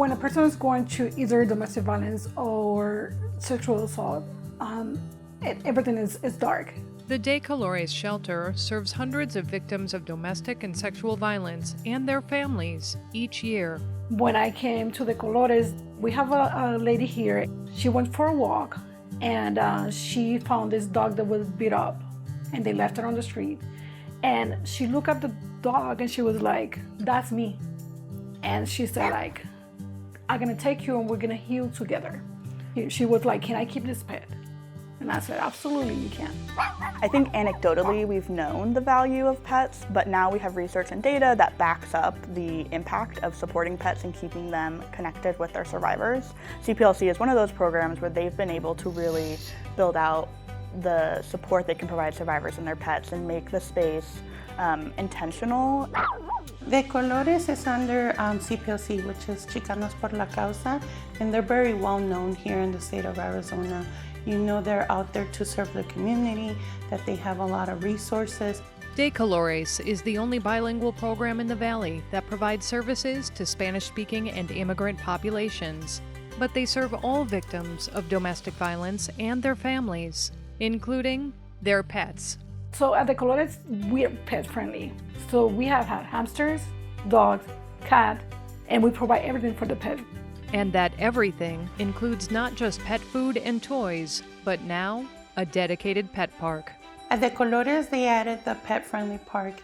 When a person is going to either domestic violence or sexual assault, everything is dark. The De Colores shelter serves hundreds of victims of domestic and sexual violence and their families each year. When I came to the Colores, we have a lady here. She went for a walk and she found this dog that was beat up and they left it on the street. And she looked at the dog and she was like, "That's me." And she said like, "I'm gonna take you and we're gonna heal together." She was like, "Can I keep this pet?" And I said, "Absolutely, you can." I think anecdotally we've known the value of pets, but now we have research and data that backs up the impact of supporting pets and keeping them connected with their survivors. CPLC is one of those programs where they've been able to really build out the support they can provide survivors and their pets and make the space intentional. De Colores is under CPLC, which is Chicanos por la Causa, and they're very well known here in the state of Arizona. You know, they're out there to serve the community, that they have a lot of resources. De Colores is the only bilingual program in the Valley that provides services to Spanish-speaking and immigrant populations. But they serve all victims of domestic violence and their families, including their pets. So at the Colores, we're pet friendly. So we have had hamsters, dogs, cat, and we provide everything for the pet. And that everything includes not just pet food and toys, but now a dedicated pet park. At the Colores, they added the pet-friendly park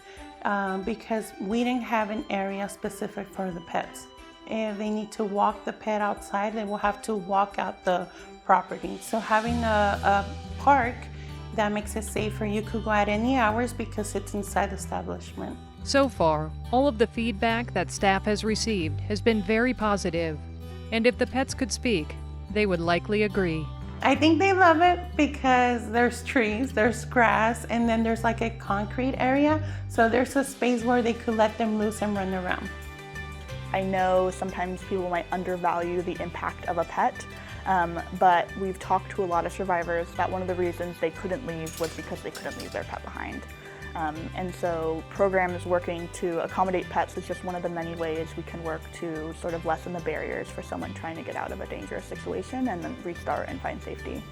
because we didn't have an area specific for the pets. If they need to walk the pet outside, they will have to walk out the property. So having a park that makes it safer. You could go at any hours because it's inside the establishment. So far, all of the feedback that staff has received has been very positive. And if the pets could speak, they would likely agree. I think they love it because there's trees, there's grass, and then there's like a concrete area. So there's a space where they could let them loose and run around. I know sometimes people might undervalue the impact of a pet, but we've talked to a lot of survivors that one of the reasons they couldn't leave was because they couldn't leave their pet behind. And so programs working to accommodate pets is just one of the many ways we can work to sort of lessen the barriers for someone trying to get out of a dangerous situation and then restart and find safety.